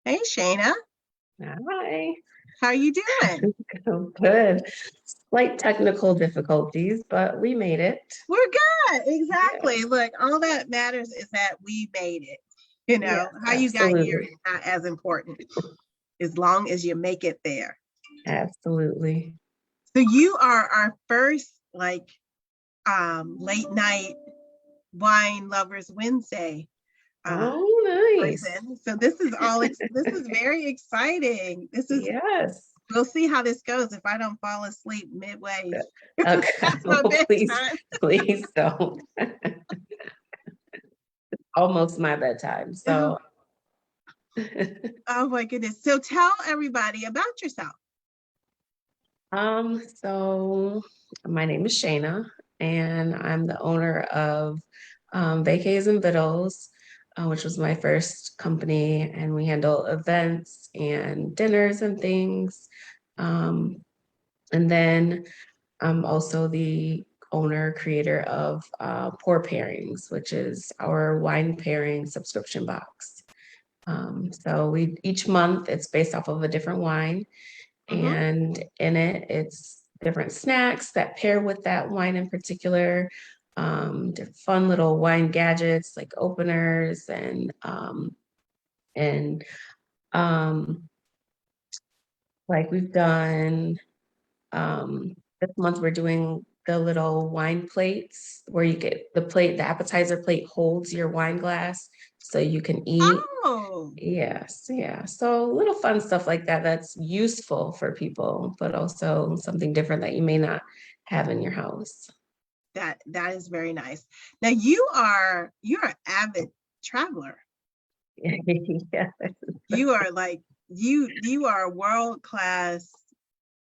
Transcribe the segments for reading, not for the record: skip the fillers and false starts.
Hey Shayna, Hi. how are you doing? Oh, good. Slight technical difficulties, but we made it. We're good. Yeah. Exactly. Look, all that matters is that we made it. You Yes, know, how you got here absolutely. is not as important as long as you make it there. Absolutely. So you are our first late night wine lovers Wednesday uh Oh, nice. person. So this is this is very exciting. This is Yes. we'll see how this goes if I don't fall asleep midway. Okay. That's my Oh, please, bedtime. please don't. Almost my bedtime. So, Oh my goodness. So tell everybody about yourself. so my name is Shayna, and I'm the owner of Vacays and Vittles, which was my first company, and we handle events and dinners and things. Um, and then I'm also the owner creator of Pour Pairings, which is our wine pairing subscription box. So we each month it's based off of a different wine, Hmm. and in it it's different snacks that pair with that wine in particular. Fun little wine gadgets like openers and um, like we've done this month we're doing the little wine plates where you get the appetizer plate holds your wine glass so you can eat. Oh, Yes, yeah. So little fun stuff like that that's useful for people, but also something different that you may not have in your house. that is very nice. Now you're an avid traveler. Yeah. You are like you are a world class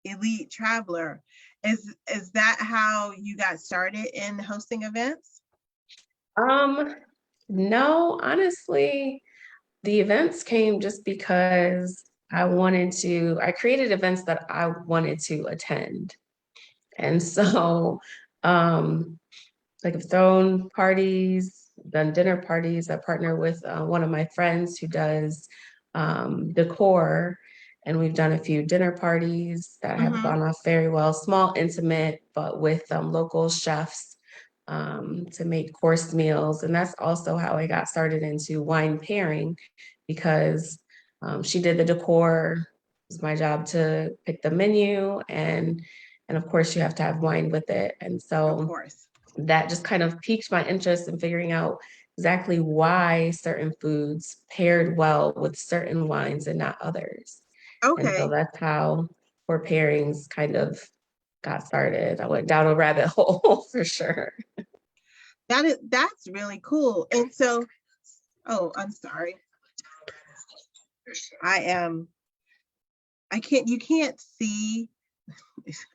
elite traveler. Is that how you got started in hosting events? Um, no, honestly, the events came just because I created events that I wanted to attend. And so, um, like I've thrown parties, done dinner parties. I partner with one of my friends who does decor, and we've done a few dinner parties that have Mm-hmm. gone off very well, small, intimate, but with local chefs to make course meals. And that's also how I got started into wine pairing because she did the decor. It was my job to pick the menu and of course you have to have wine with it. And Of so course. that just kind of piqued my interest in figuring out exactly why certain foods paired well with certain wines and not others. And so Okay. that's how Pour Pairings kind of got started. I went down a rabbit hole for sure. That's really cool. And so, oh, I'm sorry. I am I can't you can't see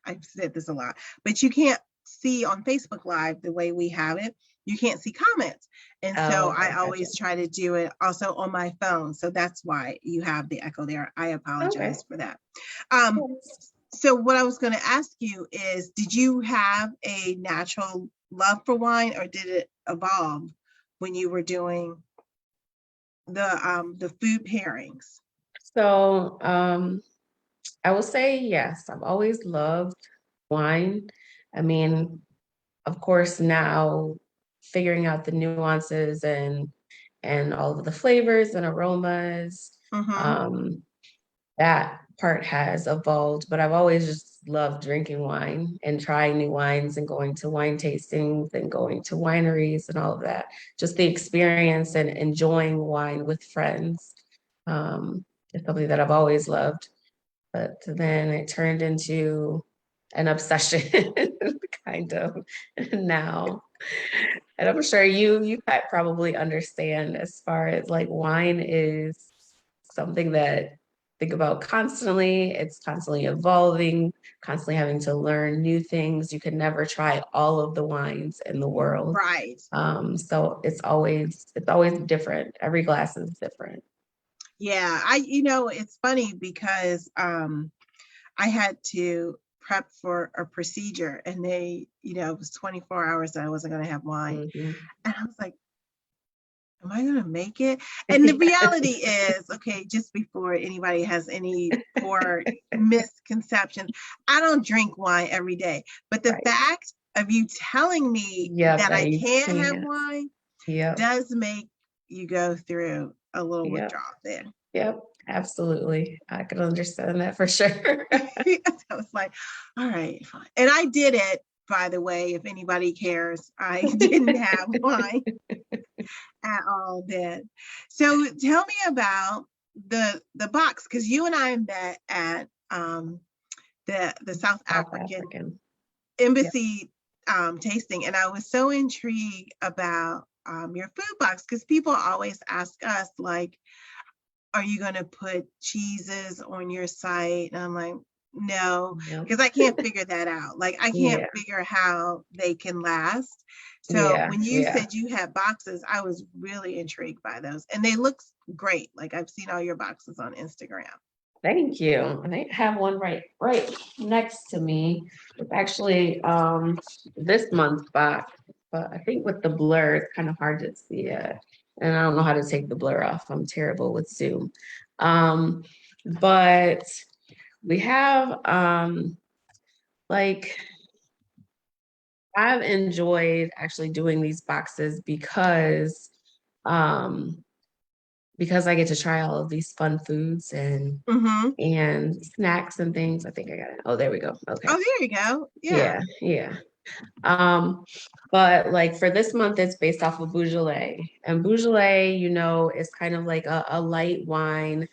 I've said this a lot, but you can't see on Facebook Live the way we have it. You can't see comments. And Oh, so I okay, gotcha. always try to do it also on my phone. So that's why you have the echo there. I Okay. apologize for that. Um, so what I was going to ask you is, did you have a natural love for wine or did it evolve when you were doing the food pairings? So I will say yes, I've always loved wine. I mean, of course, now figuring out the nuances and all of the flavors and aromas, Mm-hmm. um, that part has evolved. But I've always just loved drinking wine and trying new wines and going to wine tastings and going to wineries and all of that. Just the experience and enjoying wine with friends is something that I've always loved. But then it turned into an obsession, kind of now. And I'm sure you probably understand as far as like wine is something that think about constantly. It's constantly evolving, constantly having to learn new things. You can never try all of the wines in the world. Right. So it's always different. Every glass is different. Yeah, it's funny because I had to prep for a procedure and it was 24 hours that I wasn't going to have wine. Mhm. And I was like, am I gonna make it? And the reality is, okay, just before anybody has any poor misconceptions, I don't drink wine every day. But the Right. fact of you telling me Yep, that that I you can't have can't. wine Yep, does make you go through a little yep, withdrawal there. yep, absolutely. I can understand that for sure. I was like, all right, fine. And I did it, by the way, if anybody cares. I didn't have wine at all then. So tell me about the box, because you and I met at the South South African African. Yep. embassy tasting, and I was so intrigued about your food box, because people always ask us, like, are you going to put cheeses on your site? And I'm like, no, Yep. because I can't figure that out. Like, I can't Yeah, figure how they can last. So yeah, when you yeah. said you had boxes, I was really intrigued by those, and they look great. Like, I've seen all your boxes on Instagram. Thank you. I have one right next to me. It's actually this month's box, but I think with the blur, it's kind of hard to see it. And I don't know how to take the blur off. I'm terrible with Zoom. Um, but we have like I've enjoyed actually doing these boxes um because I get to try all of these fun foods Mm-hmm. and snacks and things. I think I got it. Oh, there we go. Okay. Oh, there you go. Yeah. Yeah, yeah. Um, but like for this month, it's based off of Beaujolais. And Beaujolais, is kind of like a light wine.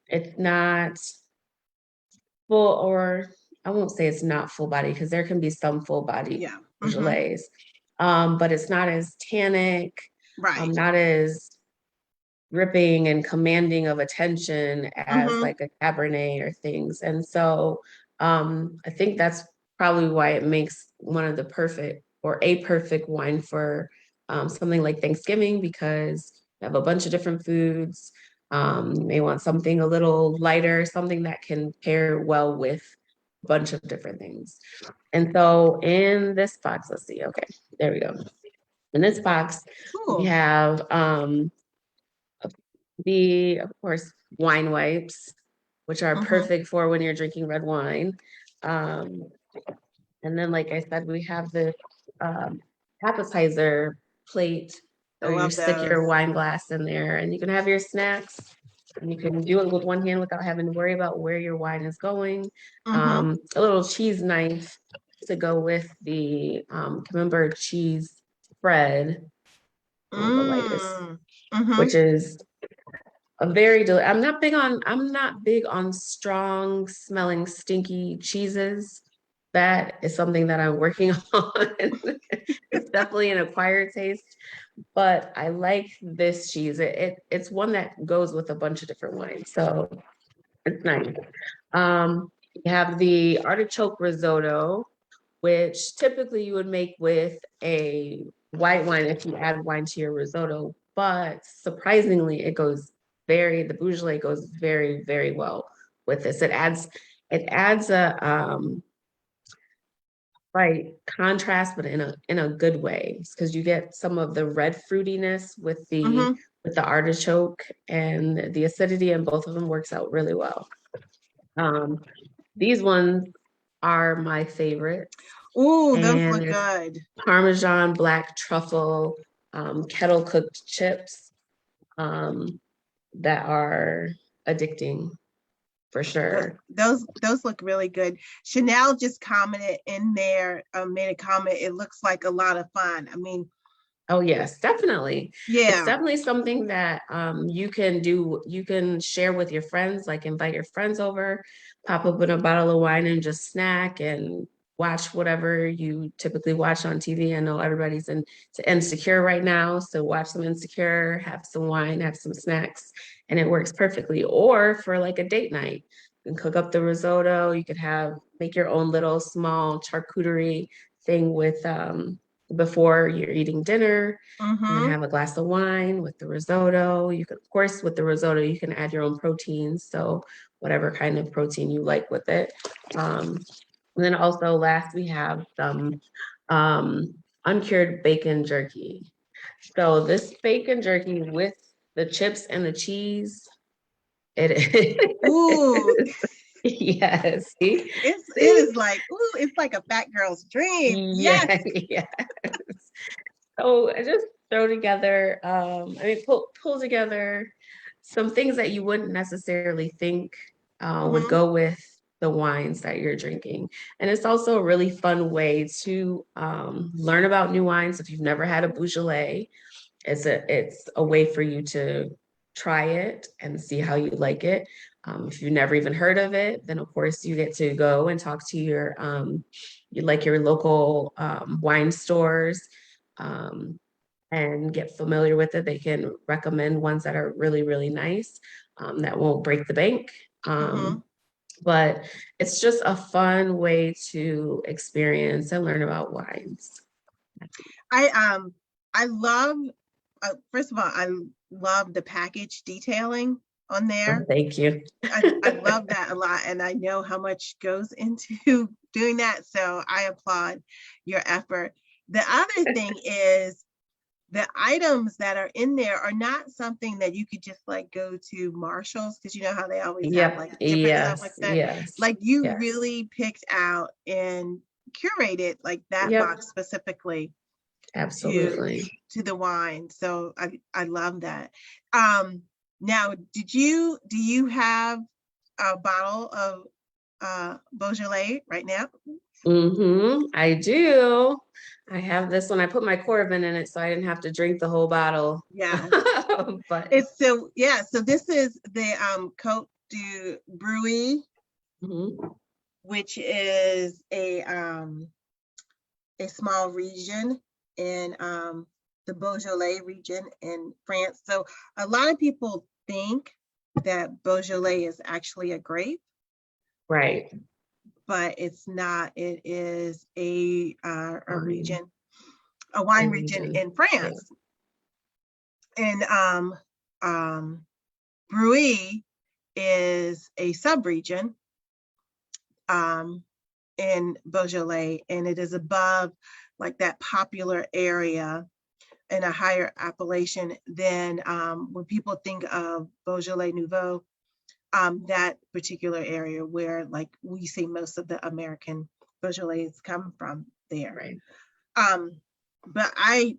It's not full, or I won't say it's not full body because there can be some full body Yeah. Mm-hmm. Beaujolais. But it's not as tannic, Right. not as gripping and commanding of attention as Mm-hmm. like a Cabernet or things. And so I think that's probably why it makes one of the perfect or a perfect wine for something like Thanksgiving, because you have a bunch of different foods. You may want something a little lighter, something that can pair well with a bunch of different things. And so in this box, let's see, okay, there we go. In this box, we Cool. have of course, wine wipes, which are Mm-hmm. perfect for when you're drinking red wine. Um, and then, like I said, we have this um, appetizer plate, I or you love stick your those. wine glass in there, and you can have your snacks. And you can do it with one hand without having to worry about where your wine is going. Mm-hmm. A little cheese knife to go with the camembert cheese spread. Oh, the lightest, Mm. Mm-hmm. which is I'm not big on strong smelling stinky cheeses. That is something that I'm working on. It's definitely an acquired taste, but I like this cheese. It's one that goes with a bunch of different wines, so it's nice. You have the artichoke risotto, which typically you would make with a white wine if you add wine to your risotto. But surprisingly, the Beaujolais goes very, very well with this. It adds a like contrast, but in a good way, because you get some of the red fruitiness with the Mm-hmm. with the artichoke, and the acidity, and both of them works out really well. Um, these ones are my favorites, Ooh, those and look it's good. Parmesan black truffle kettle cooked chips um, that are addicting for sure. Those look really good. Chanel just commented in there, made a comment. It looks like a lot of fun. I mean, Oh yes, definitely. It's yeah. definitely something that you can share with your friends, like invite your friends over, pop open a bottle of wine and just snack and watch whatever you typically watch on TV. I know everybody's to Insecure right now, so watch some Insecure, have some wine, have some snacks, and it works perfectly. Or for like a date night, you can cook up the risotto, you could make your own little small charcuterie thing with before you're eating dinner, and then Mm-hmm. have a glass of wine with the risotto. You can, of course, with the risotto, you can add your own proteins. So whatever kind of protein you like with it. And then also last we have some uncured bacon jerky. So this bacon jerky with the chips and the cheese, it Ooh, is. Yes. See? it See? is like, ooh, it's like a fat girl's dream. Yes. Yeah, yeah. So I just throw together, pull together some things that you wouldn't necessarily think would Hmm. go with the wines that you're drinking. And it's also a really fun way to learn about new wines. If you've never had a Beaujolais, it's a way for you to try it and see how you like it. If you've never even heard of it, then of course you get to go and talk to your local wine stores um, and get familiar with it. They can recommend ones that are really, really nice that won't break the bank. Hmm. But it's just a fun way to experience and learn about wines. I I love first of all, I love the package detailing on Oh, there. thank you. I love that a lot, and I know how much goes into doing that. So I applaud your effort. The other thing is the items that are in there are not something that you could just like go to Marshalls, because you know how they always have Yep. like different stuff like Yes. that. Yes. Like you Yes. really picked out and curated like that Yep. box specifically to Absolutely. the wine. So I love that. Um, now, do you have a bottle of Beaujolais right now? I do. I have this one. I put my Corvin in it so I didn't have to drink the whole bottle. Yes. But It's so yeah. So this is the Côte du Bruy, mhm, which is a small region in the Beaujolais region in France. So a lot of people think that Beaujolais is actually a grape, right. but it's not. It is a Fine. region, a wine Fine region region. in Yeah. France. And um, Brouilly is a sub-region um, in Beaujolais, and it is above like that popular area in a higher appellation than when people think of Beaujolais Nouveau, that particular area where like we see most of the American Beaujolais come from there. Right. Um, but I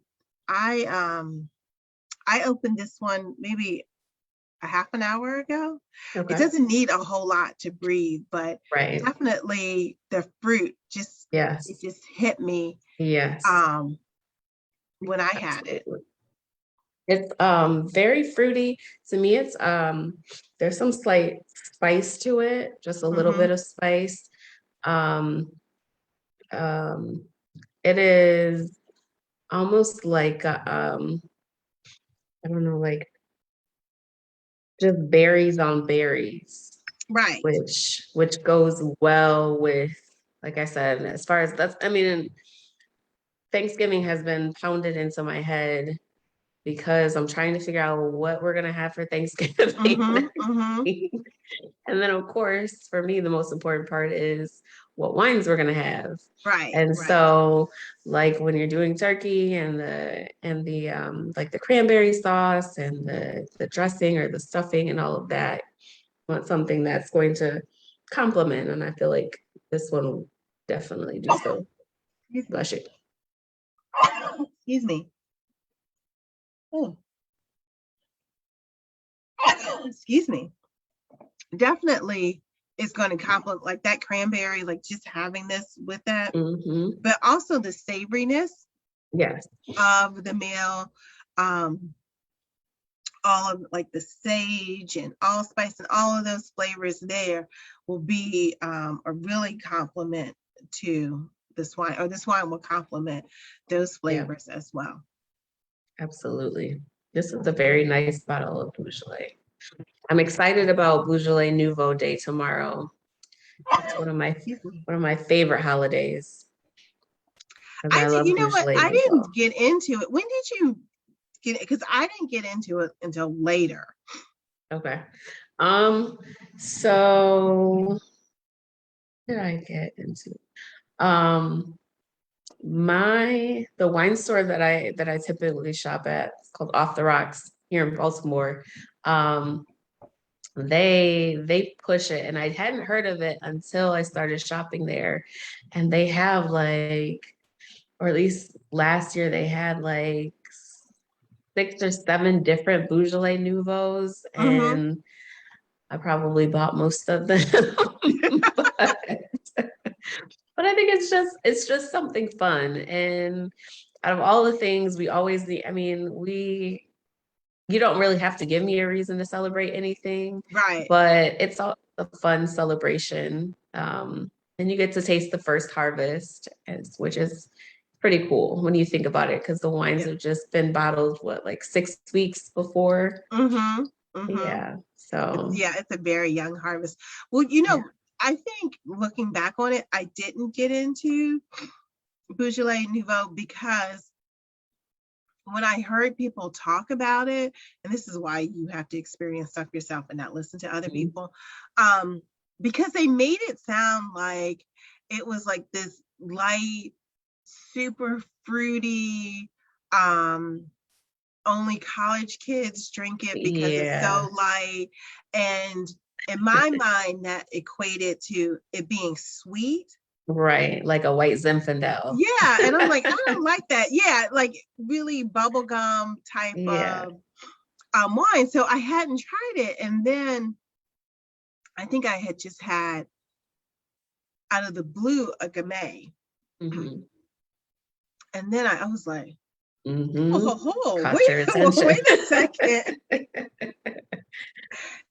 I opened this one maybe a half an hour ago. It Okay. doesn't need a whole lot to breathe, but Right. definitely the fruit just it Yes. just hit me Yes. um when I had it. Absolutely. It's very fruity. To me, it's there's some slight spice to it, just a little Mm-hmm. bit of spice. Um, um, it is almost like I don't know, like just berries on berries, Right. which goes well with, like I said, as far as that's, I mean, Thanksgiving has been pounded into my head because I'm trying to figure out what we're gonna have for Thanksgiving. Mm-hmm. Mm-hmm. And then, of course, for me, the most important part is what wines we're gonna have. Right. And Right. so, like when you're doing turkey and the like the cranberry sauce and the dressing or the stuffing and all of that, I want something that's going to complement. And I feel like this one will definitely do so. Excuse me. Bless you. Excuse me. Oh, excuse me. Definitely it's going to complement like that cranberry, like just having this with that, Hmm. but also the savoriness Yes. of the meal. Um, all of like the sage and allspice and all of those flavors there will be a really complement to this wine, or this wine will complement those Yeah, flavors as well. absolutely. This is a very nice bottle of Beaujolais. I'm excited about Beaujolais Nouveau Day tomorrow. It's Excuse me. one of my favorite holidays because I I did, love you know what? Beaujolais I Nouveau. didn't get into it. When did you get it? Because I didn't get into it until later. Okay. Um, so what did I get into? Um, The wine store that I typically shop at, it's called Off the Rocks here in Baltimore. Um, they push it, and I hadn't heard of it until I started shopping there. And they have like, or at least last year they had like 6 or 7 different Beaujolais Nouveaux, Mm-hmm. and I probably bought most of them. but But I think it's just something fun. And out of all the things we always need, I mean, you don't really have to give me a reason to celebrate anything, Right. but it's a fun celebration. And you get to taste the first harvest, which is pretty cool when you think about it, because the wines Yeah. have just been bottled, what, like 6 weeks before? Mm-hmm. Mm-hmm. Yeah. So, It's a very young harvest. Well, yeah. I think looking back on it, I didn't get into Beaujolais Nouveau because when I heard people talk about it, and this is why you have to experience stuff yourself and not listen to other Mhm. people, um, because they made it sound like it was like this light, super fruity, um, only college kids drink it because it's Yeah. so light. And in my mind, that equated to it being sweet. Right. Like a white Zinfandel. Yeah. And I'm like, I don't like that. Yeah. Like really bubblegum type Yeah. of wine. So I hadn't tried it. And then I think I had just had out of the blue a Gamay. Hmm. And then I was like, Hmm. oh, Caught your attention. wait a second.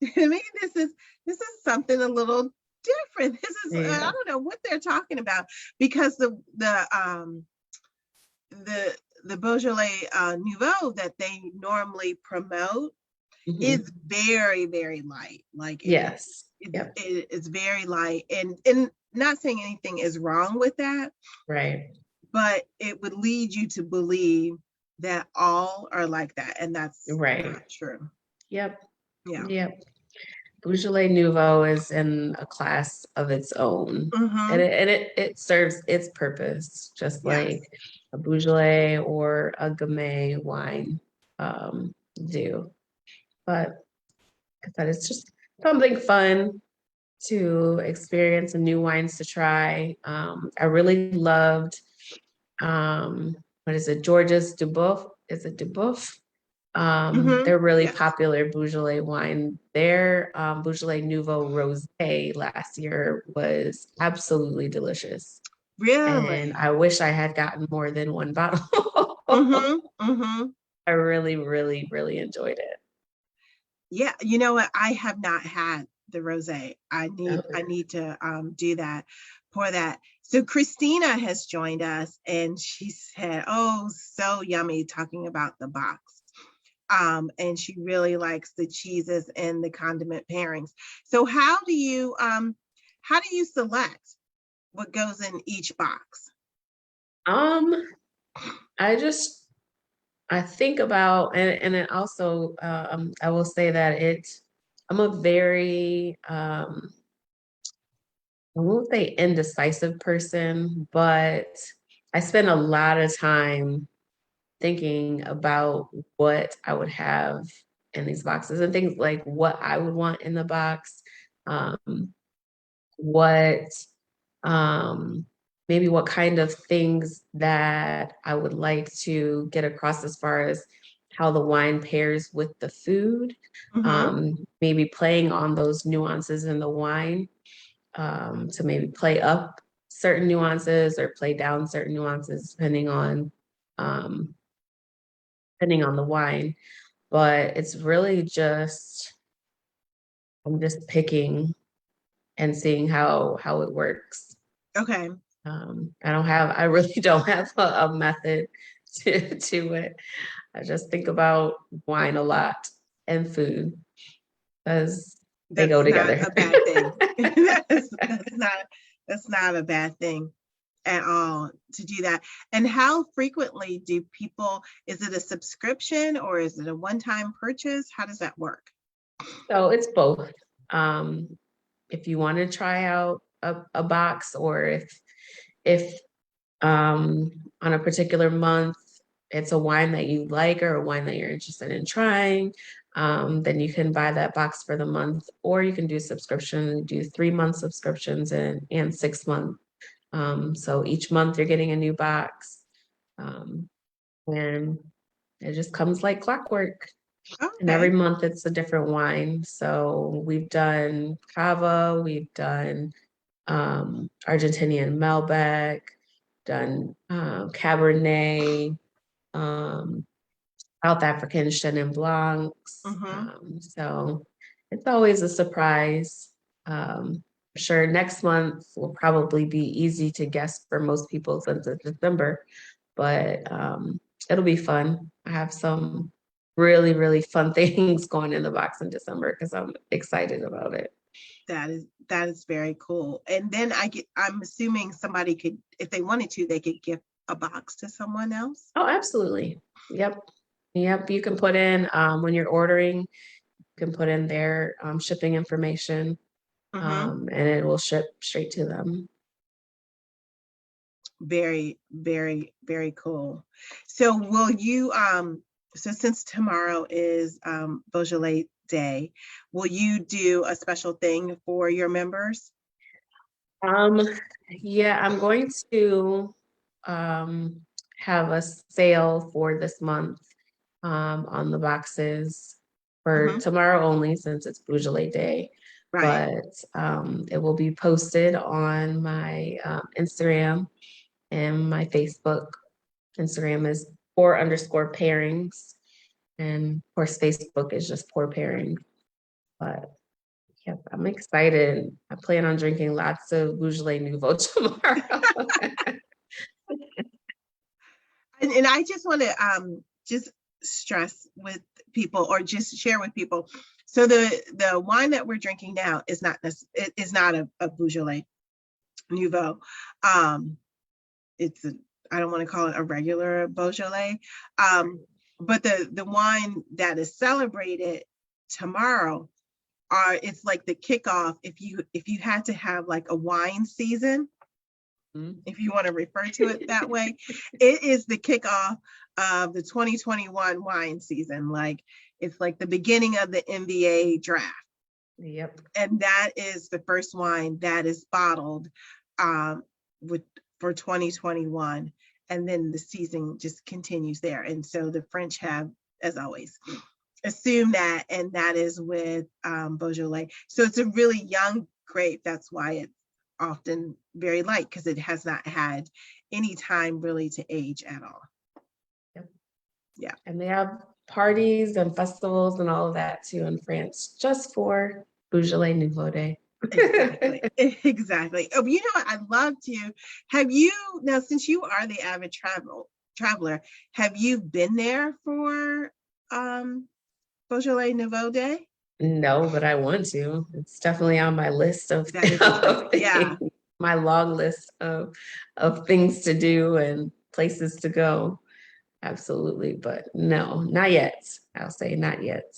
Maybe this is something a little different. This is I Yeah. don't know what they're talking about because the the Beaujolais Nouveau that they normally promote is Hmm. very very light. Like Yes. Yep. it's very light, and not saying anything is wrong with that, Right. but it would lead you to believe that all are like that, and that's Right. not true. Yep. Yeah. Yep. Beaujolais Nouveau is in a class of its own. And Mm-hmm. it serves its purpose, just like Yes. a Beaujolais or a Gamay wine do. But like I said, it's just something fun to experience and new wines to try. I really loved what is it, Georges Duboeuf? Is it Duboeuf? Mm-hmm. They're really Yes. popular Beaujolais wine. Their Beaujolais Nouveau Rosé last year was absolutely delicious. And Really. I wish I had gotten more than one bottle. Mm-hmm. Mm-hmm. I really, really, really enjoyed it. Yeah, you know what? I have not had the rosé. I Oh, need to do that for that. So Christina has joined us and she said, "Oh, so yummy," talking about the box. And she really likes the cheeses and the condiment pairings. So how do you select what goes in each box? Um, I just I think about, and it also I will say that I'm a very I won't say indecisive person, but I spend a lot of time thinking about what I would have in these boxes and things like what I would want in the box, um, what um, maybe what kind of things that I would like to get across as far as how the wine pairs with the food, Mm-hmm. maybe playing on those nuances in the wine, to maybe play up certain nuances or play down certain nuances um, depending on the wine. But it's really just I'm just picking and seeing how it works. Okay. I really don't have a method to it. I just think about wine a lot and food because they go That's not together. a bad thing. That's not a bad thing at all to do that. And how frequently do people, is it a subscription or is it a one-time purchase? How does that work? So it's both. Um, if you want to try out a box, or if on a particular month, it's a wine that you like or a wine that you're interested in trying, then you can buy that box for the month, or you can do subscription and do 3 month subscriptions and 6 month. So each month you're getting a new box, and it just comes like clockwork. And every Okay. month it's a different wine. So we've done Cava, we've done Argentinian Malbec, done Cabernet, um, South African Chenin Blancs. Mm-hmm. So it's always a surprise. Sure, next month will probably be easy to guess for most people since it's December, but it'll be fun. I have some really, really fun things going in the box in December because I'm excited about it. That is very cool. And then I'm assuming somebody could, if they wanted to, they could give a box to someone else. Oh, absolutely. Yep. Yep. You can put in when you're ordering, you can put in their shipping information, Mm-hmm. and it will ship straight to them. Very, very, very cool. So will you so since tomorrow is Beaujolais Day, will you do a special thing for your members? Um, yeah, I'm going to um, have a sale for this month on the boxes for Mm-hmm. tomorrow only since it's Beaujolais Day. Right. But it will be posted on my Instagram and my Facebook. Instagram is _pairings. And of course, Facebook is just pour pairing. But yeah, I'm excited. I plan on drinking lots of Beaujolais Nouveau tomorrow. And I just want to just stress with people or just share with people. So the wine that we're drinking now is not it is not a Beaujolais Nouveau. Um, it's a, I don't want to call it a regular Beaujolais. But the wine that is celebrated tomorrow it's like the kickoff. If you had to have like a wine season, if you want to refer to it that way, it is the kickoff of the 2021 wine season. Like it's like the beginning of the NBA draft. Yep. And that is the first wine that is bottled with for 2021. And then the season just continues there. And so the French have, as always, assumed that, and that is with Beaujolais. So it's a really young grape. That's why it's often very light because it has not had any time really to age at all. Yep. Yeah. And they have parties and festivals and all of that too in France just for Beaujolais Nouveau Day. Exactly. Exactly. Oh, you know what? I'd love to. Have you now, since you are the avid traveler, have you been there for Beaujolais Nouveau Day? No, but I want to. It's definitely on my list of, That is yeah. my long list of things to do and places to go. Absolutely, but no, not yet. I'll say not yet.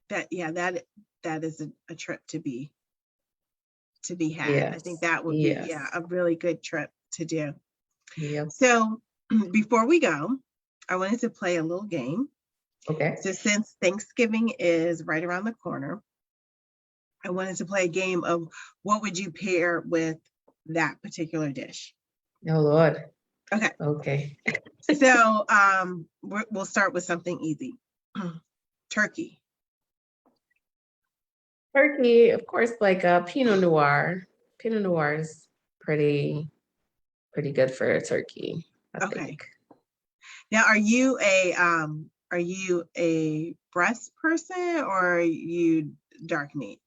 That is a trip to be had. I think Yes, that would be, yeah, yes, a really good trip to do. yep. So before we go, I wanted to play a little game. Okay. So since Thanksgiving is right around the corner, I wanted to play a game of what would you pair with that particular dish. Oh Lord. Okay. Okay. So we'll start with something easy. Turkey. Turkey, of course, like a Pinot Noir. Pinot Noir is pretty good for a turkey, I Okay. think. Now, are you a breast person or are you dark meat?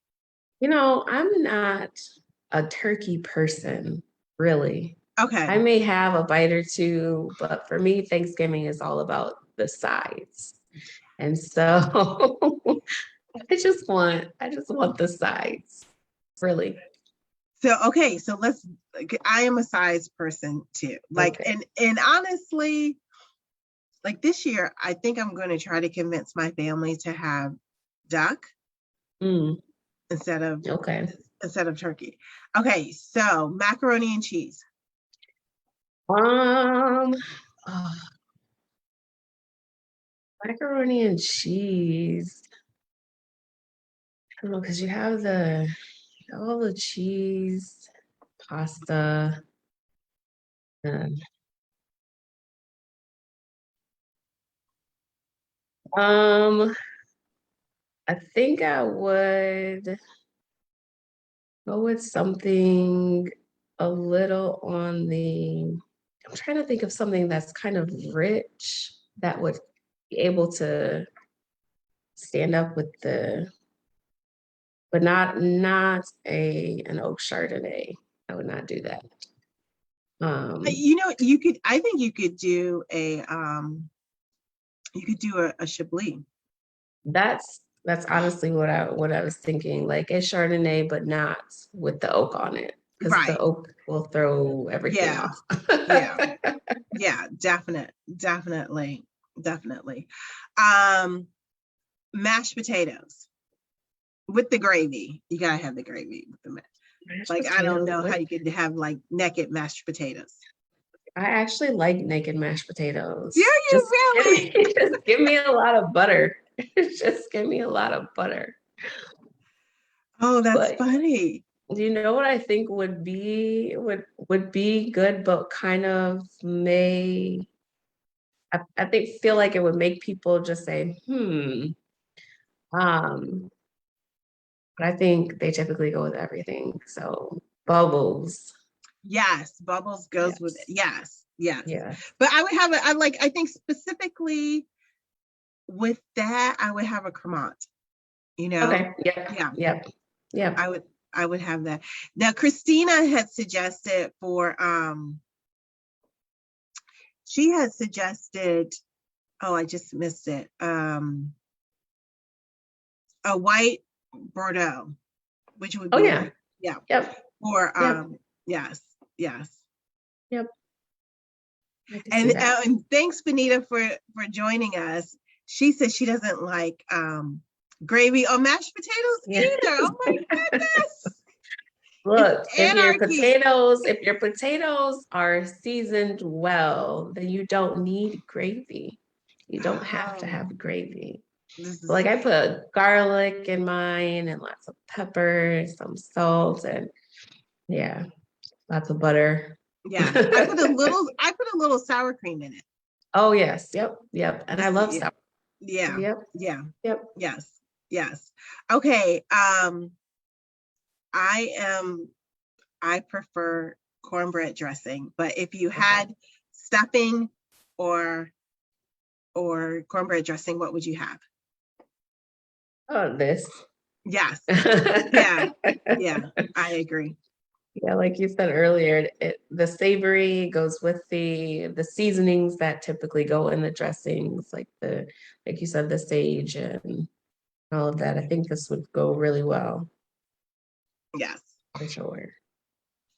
I'm not a turkey person, really. I Okay. may have a bite or two, but for me, Thanksgiving is all about the sides. And so I just want the sides, really. So okay, so I am a size person too. Like Okay. and honestly, like this year, I think I'm going to try to convince my family to have duck Mm, instead of okay. turkey. Okay, so macaroni and cheese. Um, oh, macaroni and cheese. I don't know, because you have all the cheese, pasta, and um, I think I would go with something a little on the, I'm trying to think of something that's kind of rich that would be able to stand up with but not an oak Chardonnay. I would not do that. Um, I think you could do a Chablis. that's honestly what I was thinking, like a Chardonnay, but not with the oak on it, because the Right. oak will throw everything Yeah. off. Yeah. Yeah. Definitely. Definitely. Um, Mashed potatoes with the gravy. You gotta have the gravy with the Mashed like I don't potatoes know how with, you could have like naked mashed potatoes. I actually like naked mashed Do potatoes. you really? Just give me a lot of butter. Just give me a lot of butter. Oh, that's But funny. do you know what I think would be good, but kind of may I think feel like it would make people just say, um, but I think they typically go with everything. So bubbles. Yes, bubbles goes with it. Yes. Yes, yes. Yes. But I would have I think specifically with that, I would have a Cremant, you know? Okay. Yep. Yeah, Yep. I Yep. would I would have that. Now Christina had suggested for she had suggested, oh, I just missed it. A white Bordeaux, which would Oh be yeah. like, yeah, Yep. or Yep. yes, yes. Yep. I can see that. And thanks Benita for joining us. She says she doesn't like gravy or mashed potatoes Yeah. either. Oh my goodness. It's Look, anarchy. if your potatoes are seasoned well, then you don't need gravy. You don't have to Oh, have gravy. this is Like I put garlic in mine and lots of pepper, some salt, and yeah, lots of butter. yes. I put a little sour cream in it. Oh yes, yep, yep. And I Just love yeah, sour. yeah, Yep, yeah, yep. yes, yes. Okay. I am I prefer cornbread dressing, but if you Okay. had stuffing or cornbread dressing, what would you have? Oh, this. Yes. Yeah. Yeah. I agree. Yeah, like you said earlier, the savory goes with the seasonings that typically go in the dressings, like you said, the sage and all of that. I think this would go really well Yes. for sure.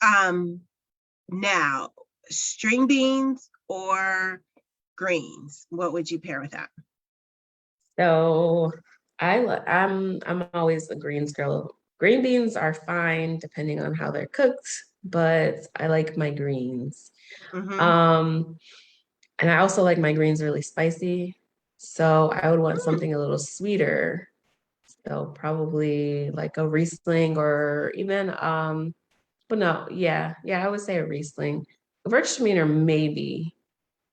Um, Now, string beans or greens, what would you pair with that? So I'm always a greens girl. Green beans are fine depending on how they're cooked, but I like my greens. Mm-hmm. Um, and I also like my greens really spicy. So I would want Mm, something a little sweeter. So probably like a Riesling or even but no, yeah, I would say a Riesling. Gewürztraminer maybe.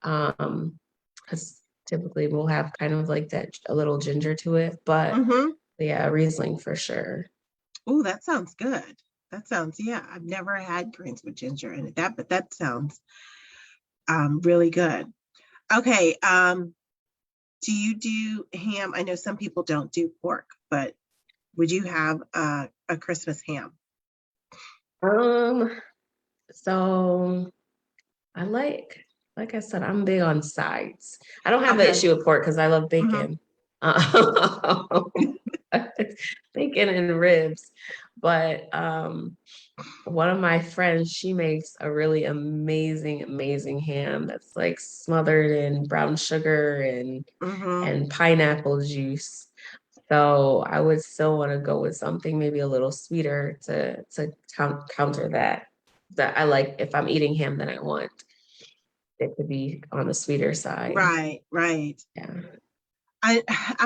Because typically we'll have kind of like that a little ginger to it, but mm-hmm. yeah, Riesling for sure. Oh, that sounds good. That sounds, yeah, I've never had greens with ginger in it. But that sounds really good. Okay. Do you do ham? I know some people don't do pork, but would you have a Christmas ham? Um, so I like I said, I'm big on sides. I don't have an Okay. issue with pork because I love Mm-hmm. bacon. Um, bacon and ribs. But one of my friends, she makes a really amazing ham that's like smothered in brown sugar Mm-hmm. and pineapple juice. So I would still want to go with something maybe a little sweeter to counter that. That I like if I'm eating ham, then I want. it to be on the sweeter side. Right, right. Yeah. I'm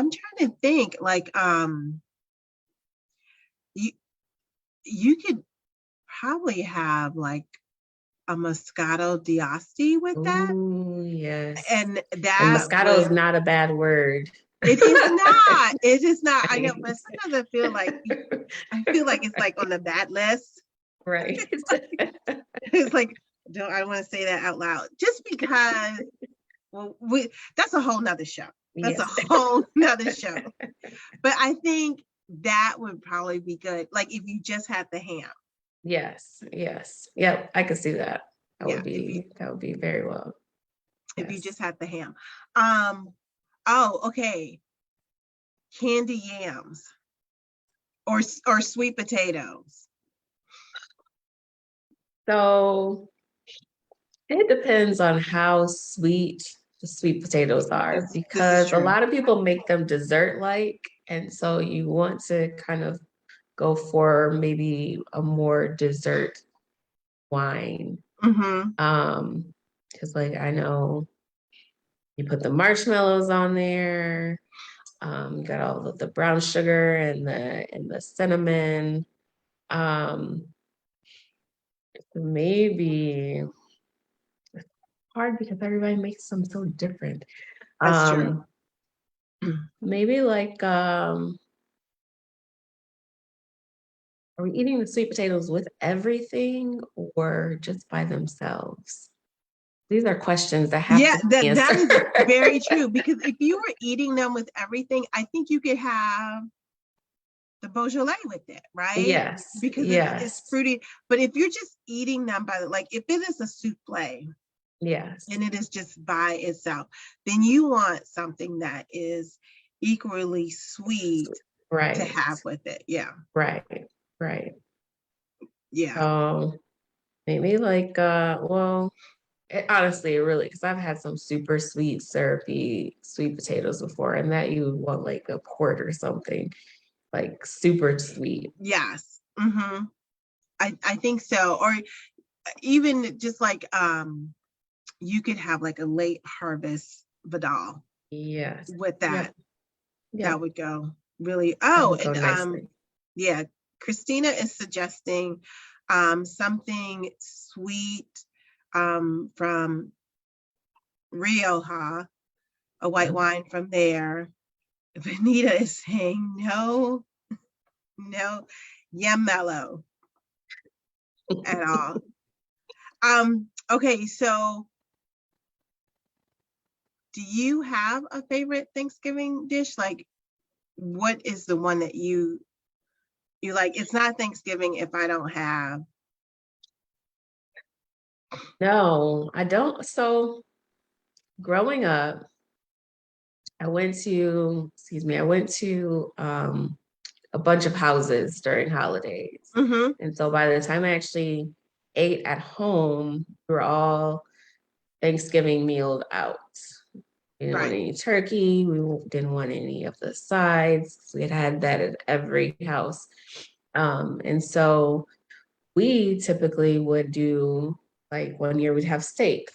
trying to think like you you could probably have like a Moscato d'Asti with that. Oh, yes. And And that Moscato is would, not a bad word. it is not. It is not. I know, Right. but sometimes I feel like it's like on the bad list. Right. It's like, don't I want to say that out loud? Just because, well, that's a whole nother show. That's a Yes. whole nother show. But I think that would probably be good. Like if you just had the ham. Yes. Yes. Yep. I could see that. Yeah, That would be very well. if you Yes. just had the ham. Um, oh, okay. Candy yams or sweet potatoes. So it depends on how sweet the sweet potatoes are, This is because a true. lot of people make them dessert-like, and so you want to kind of go for maybe a more dessert wine. Mm-hmm. Because like I know you put the marshmallows on there, you got all of the brown sugar and the cinnamon. Um, maybe hard because everybody makes them so different. That's true. Um, maybe like are we eating the sweet potatoes with everything or just by themselves? These are questions that have Yeah, to be that is answered. very true because if you were eating them with everything, I think you could have the Beaujolais with it, right? Yes, Because it's yes, fruity. But if you're just eating them by like if it is a souffle yes, and it is just by itself, then you want something that is equally sweet to right, have with it. Yeah. right, right. Yeah. So maybe like well, honestly, really, because I've had some super sweet, syrupy sweet potatoes before, and that you want like a quart or something, like super sweet. Yes. Mm-hmm. I think so. Or even just like you could have like a late harvest Vidal Yes. with Yep. that. That Yep. would go really. That Oh, would go and nicely. yeah, Christina is suggesting something sweet from Rioja, a white Yeah. wine from there. Benita is saying no, no, Yamello at all. Okay, so do you have a favorite Thanksgiving dish? Like, what is the one that you like? It's not Thanksgiving if I don't have. No, I don't. So growing up, I went to a bunch of houses during holidays. Mm-hmm. And so by the time I actually ate at home, we were all Thanksgiving mealed out. We didn't want Right. any turkey. We didn't want any of the sides. We had had that at every house. And so we typically would do like one year we'd have steak,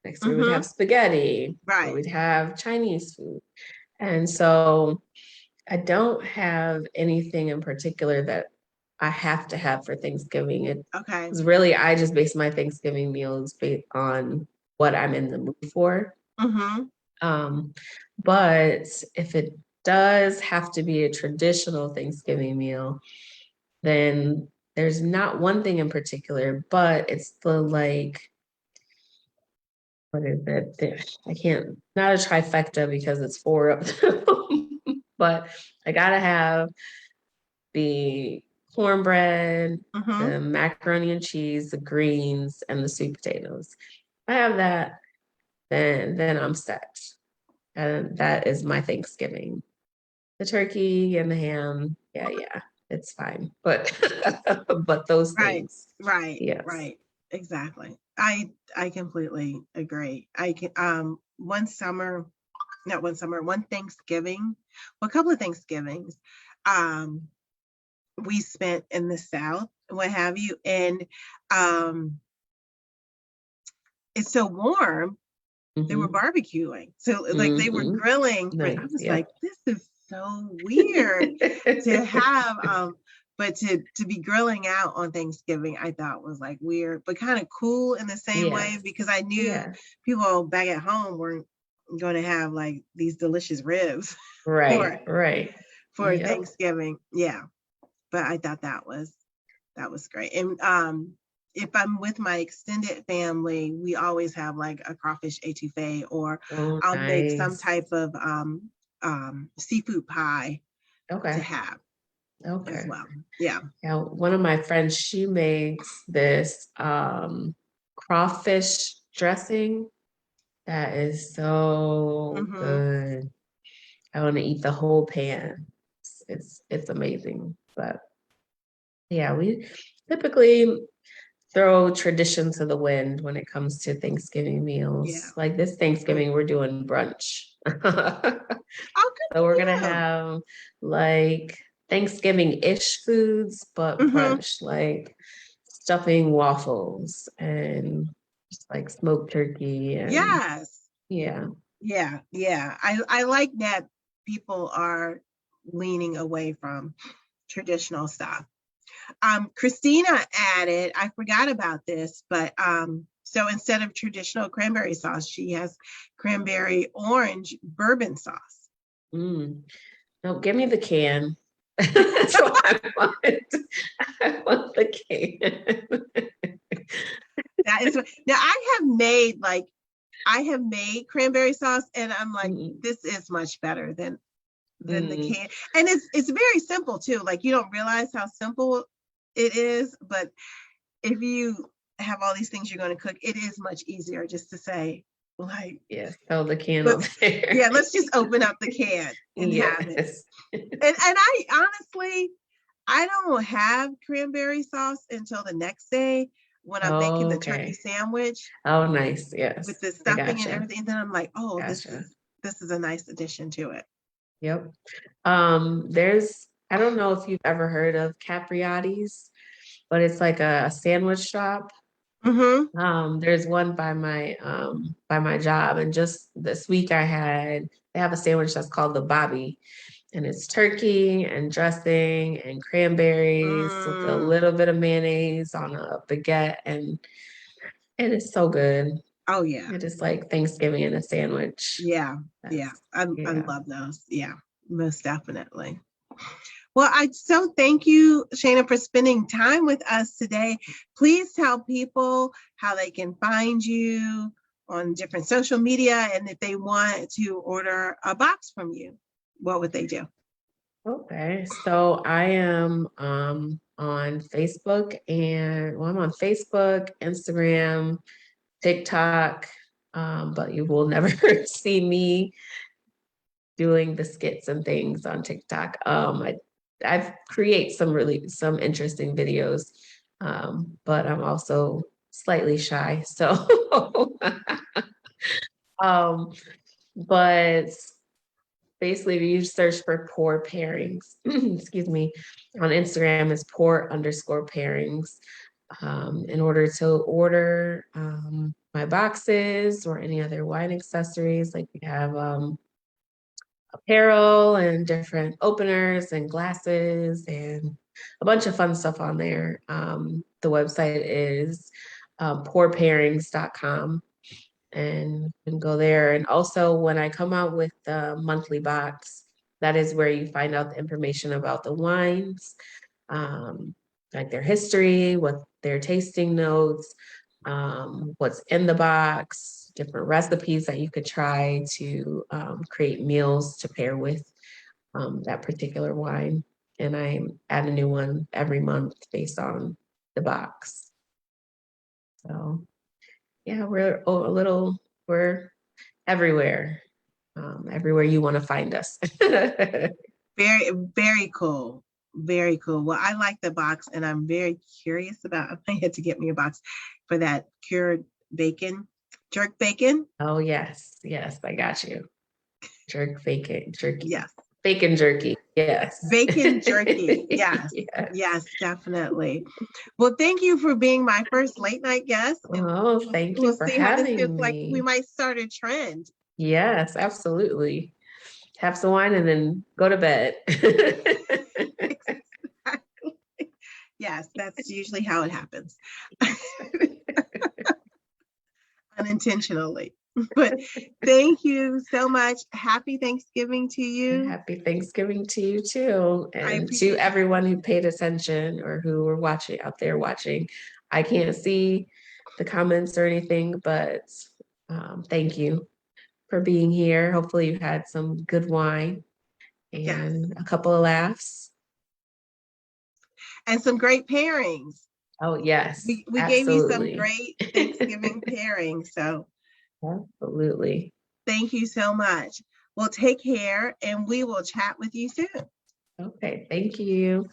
next year we'd have Mm-hmm. spaghetti, or Right. we'd have Chinese food. And so I don't have anything in particular that I have to have for Thanksgiving. Okay. It's really, I just base my Thanksgiving meals based on what I'm in the mood for. Mm-hmm. Um, but if it does have to be a traditional Thanksgiving meal, then there's not one thing in particular, but it's the like, what is it? I can't, not a trifecta because it's four of them, but I gotta have the cornbread, Mm-hmm. the macaroni and cheese, the greens, and the sweet potatoes. If I have that, then I'm set. And that is my Thanksgiving. The turkey and the ham, yeah, it's fine. But but those Right. things, Right. yes. Right. Exactly. I completely agree. I can one summer, not one summer, one Thanksgiving, well, a couple of Thanksgivings, um, we spent in the South, what have you, and um it's so warm they were barbecuing. So like they were Mm-hmm. grilling, but I Nice. was like, Yep. this is so weird to have but to be grilling out on Thanksgiving, I thought was like weird, but kind of cool in the same way Yes. because I knew Yeah. people back at home weren't going to have like these delicious ribs for Right. Right. Yep. Thanksgiving. Yeah, but I thought that was great. And if I'm with my extended family, we always have like a crawfish etouffee, or Oh, I'll make some nice. type of seafood pie to Okay. have as Okay. well. Yeah. Yeah, one of my friends, she makes this crawfish dressing that is so Mm-hmm. good. I want to eat the whole pan. It's amazing. But yeah, we typically throw tradition to the wind when it comes to Thanksgiving Yeah. meals. Like this Thanksgiving, we're doing brunch. Oh, good So we're gonna for you. have like Thanksgiving-ish foods, but Mm-hmm. brunch, like stuffing waffles and just like smoked turkey and Yes. yeah. Yeah. Yeah. I like that people are leaning away from traditional stuff. Christina added, I forgot about this, but so instead of traditional cranberry sauce, she has cranberry orange bourbon sauce. Mm. No, give me the can. That's what I want. I want the can. That is what now I have made cranberry sauce and I'm like, Mm, this is much better than the mm, can. And it's very simple too. Like you don't realize how simple it is, but if you have all these things you're going to cook, it is much easier just to say, like, yes, throw the can over let's there. yeah, let's just open up the can and have it. Yes. And I honestly, I don't have cranberry sauce until the next day when I'm making the turkey Okay. sandwich Oh, nice. with Yes. the I stuffing and gotcha. everything. Then I'm like, oh, Gotcha. this is a nice addition to it. Yep. There's, I don't know if you've ever heard of Capriati's, but it's like a sandwich shop. Mm-hmm. There's one by my job, and just this week they have a sandwich that's called the Bobby, and it's turkey and dressing and cranberries with a Mm. little bit of mayonnaise on a baguette, and it's so good. Oh yeah. It is like Thanksgiving in a sandwich. Yeah. Yeah. That's I yeah. love those. Yeah, most definitely. Well, I so thank you, Shana, for spending time with us today. Please tell people how they can find you on different social media, and if they want to order a box from you, what would they do? Okay, so I am on Facebook and well, I'm on Facebook, Instagram, TikTok, but you will never see me doing the skits and things on TikTok. I've create some interesting videos, but I'm also slightly shy. So, um, but basically, if you search for pour pairings, excuse me, on Instagram is pour underscore pairings. In order to order my boxes or any other wine accessories, like we have apparel and different openers and glasses and a bunch of fun stuff on there. The website is pourpairings.com and you can go there. And also, when I come out with the monthly box, that is where you find out the information about the wines, um, like their history, what their tasting notes, what's in the box, different recipes that you could try to create meals to pair with that particular wine. And I add a new one every month based on the box. So yeah, we're everywhere, everywhere you want to find us. Very, very cool. Very cool. Well, I like the box, and I'm very curious about. I might have to get me a box for that cured bacon, jerk bacon. Oh yes, yes, I got you. Jerk bacon, jerky Yes. Bacon jerky. Yes. Bacon jerky. Yes. Yes. Yes, definitely. Well, thank you for being my first late night guest. And Oh, thank you we'll for see how this having gets. Like, we me. might start a trend. Yes, absolutely. Have some wine and then go to bed. Yes, that's usually how it happens. Unintentionally. But thank you so much. Happy Thanksgiving to you. Happy Thanksgiving to you too, I and to appreciate you. everyone who paid attention or who were watching out there watching. I can't see the comments or anything, but thank you for being here. Hopefully, you had some good wine Yes. and a couple of laughs. And some great pairings. Oh, yes, We gave you some absolutely. great Thanksgiving pairings. So Absolutely. thank you so much. Well, take care and we will chat with you soon. Okay, thank you.